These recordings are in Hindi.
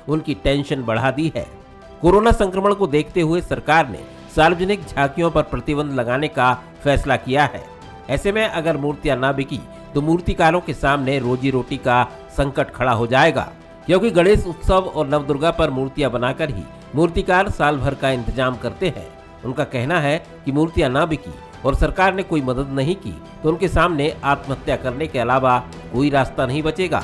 उनकी टेंशन बढ़ा दी है। कोरोना संक्रमण को देखते हुए सरकार ने सार्वजनिक झांकियों पर प्रतिबंध लगाने का फैसला किया है। ऐसे में अगर मूर्तियां ना बिकी तो मूर्तिकारों के सामने रोजी रोटी का संकट खड़ा हो जाएगा, क्योंकि गणेश उत्सव और नवदुर्गा पर मूर्तियां बनाकर ही मूर्तिकार साल भर का इंतजाम करते हैं। उनका कहना है कि मूर्तियां ना बिकी और सरकार ने कोई मदद नहीं की तो उनके सामने आत्महत्या करने के अलावा कोई रास्ता नहीं बचेगा।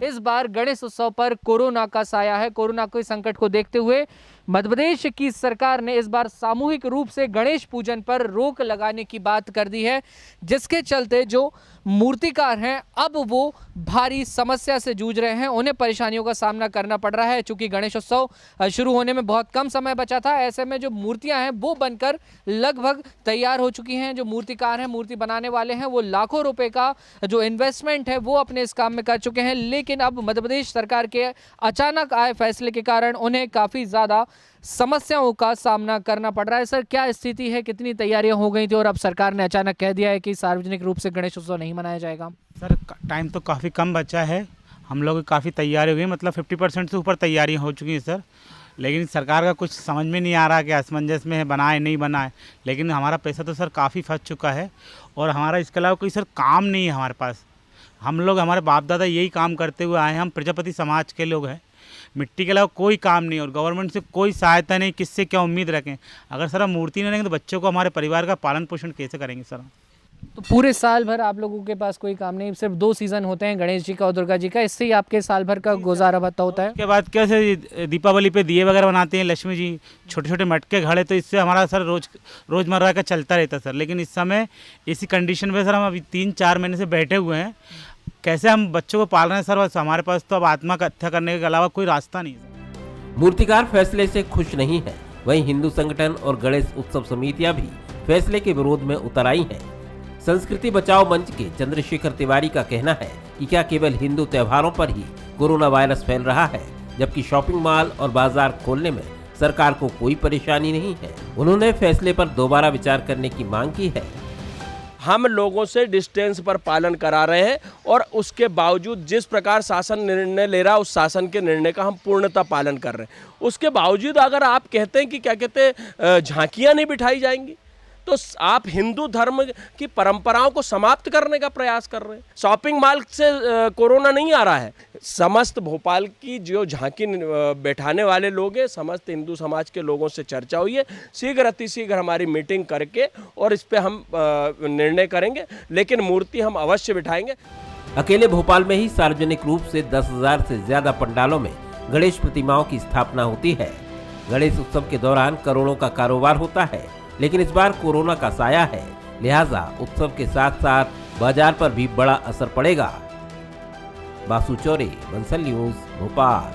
इस बार गणेश उत्सव पर कोरोना का साया है। कोरोना के संकट को देखते हुए मध्य प्रदेश की सरकार ने इस बार सामूहिक रूप से गणेश पूजन पर रोक लगाने की बात कर दी है, जिसके चलते जो मूर्तिकार हैं अब वो भारी समस्या से जूझ रहे हैं। उन्हें परेशानियों का सामना करना पड़ रहा है। चूंकि गणेश उत्सव शुरू होने में बहुत कम समय बचा था, ऐसे में जो मूर्तियां हैं वो बनकर लगभग तैयार हो चुकी हैं। जो मूर्तिकार हैं, मूर्ति बनाने वाले हैं, वो लाखों रुपए का जो इन्वेस्टमेंट है वो अपने इस काम में कर चुके हैं। लेकिन अब मध्य प्रदेश सरकार के अचानक आए फैसले के कारण उन्हें काफ़ी ज़्यादा समस्याओं का सामना करना पड़ रहा है। सर, क्या स्थिति है, कितनी तैयारियां हो गई थी और अब सरकार ने अचानक कह दिया है कि सार्वजनिक रूप से गणेश उत्सव नहीं मनाया जाएगा? सर, टाइम तो काफ़ी कम बचा है। हम लोग काफ़ी तैयारी हो गई, मतलब 50% से ऊपर तैयारी हो चुकी है सर। लेकिन सरकार का कुछ समझ में नहीं आ रहा कि असमंजस में है, बनाए नहीं बनाए। लेकिन हमारा पैसा तो सर काफ़ी फंस चुका है और हमारा इसके अलावा कोई सर काम नहीं है हमारे पास। हम लोग, हमारे बाप दादा यही काम करते हुए आए हैं। हम प्रजापति समाज के लोग हैं। मिट्टी के अलावा कोई काम नहीं और गवर्नमेंट से कोई सहायता नहीं। किससे क्या उम्मीद रखें? अगर सर हम मूर्ति नहीं रहेंगे तो बच्चों को, हमारे परिवार का पालन पोषण कैसे करेंगे सर? तो पूरे साल भर आप लोगों के पास कोई काम नहीं, सिर्फ 2 सीजन होते हैं, गणेश जी का और दुर्गा जी का, इससे ही आपके साल भर का गुजारा भत्ता होता है? उसके बाद क्या सर, दीपावली पे दिए वगैरह बनाते हैं, लक्ष्मी जी, छोटे छोटे मटके घड़े, तो इससे हमारा सर रोज़मर्रा का चलता रहता सर। लेकिन इस समय इसी कंडीशन में सर हम अभी 3-4 महीने से बैठे हुए हैं। कैसे हम बच्चों को पाल रहे हैं सर? बस हमारे पास तो अब आत्महत्या करने के अलावा कोई रास्ता नहीं है। मूर्तिकार फैसले से खुश नहीं है। वहीं हिंदू संगठन और गणेश उत्सव समितियां भी फैसले के विरोध में उतर आई हैं। संस्कृति बचाओ मंच के चंद्रशेखर तिवारी का कहना है कि क्या केवल हिंदू त्योहारों पर ही कोरोना वायरस फैल रहा है, जबकि शॉपिंग मॉल और बाजार खोलने में सरकार को कोई परेशानी नहीं है। उन्होंने फैसले पर दोबारा विचार करने की मांग की है। हम लोगों से डिस्टेंस पर पालन करा रहे हैं और उसके बावजूद जिस प्रकार शासन निर्णय ले रहा है उस शासन के निर्णय का हम पूर्णतः पालन कर रहे हैं। उसके बावजूद अगर आप कहते हैं कि क्या कहते हैं झांकियाँ नहीं बिठाई जाएंगी, तो आप हिंदू धर्म की परंपराओं को समाप्त करने का प्रयास कर रहे हैं। शॉपिंग मॉल से कोरोना नहीं आ रहा है। समस्त भोपाल की जो झांकी बैठाने वाले लोग हैं, समस्त हिंदू समाज के लोगों से चर्चा हुई है। शीघ्र अतिशीघ्र हमारी मीटिंग करके और इस पे हम निर्णय करेंगे, लेकिन मूर्ति हम अवश्य बिठाएंगे। अकेले भोपाल में ही सार्वजनिक रूप से 10,000 से ज्यादा पंडालों में गणेश प्रतिमाओं की स्थापना होती है। गणेश उत्सव के दौरान करोड़ों का कारोबार होता है, लेकिन इस बार कोरोना का साया है, लिहाजा उत्सव के साथ साथ बाजार पर भी बड़ा असर पड़ेगा। बासु चौरे, बंसल न्यूज, भोपाल।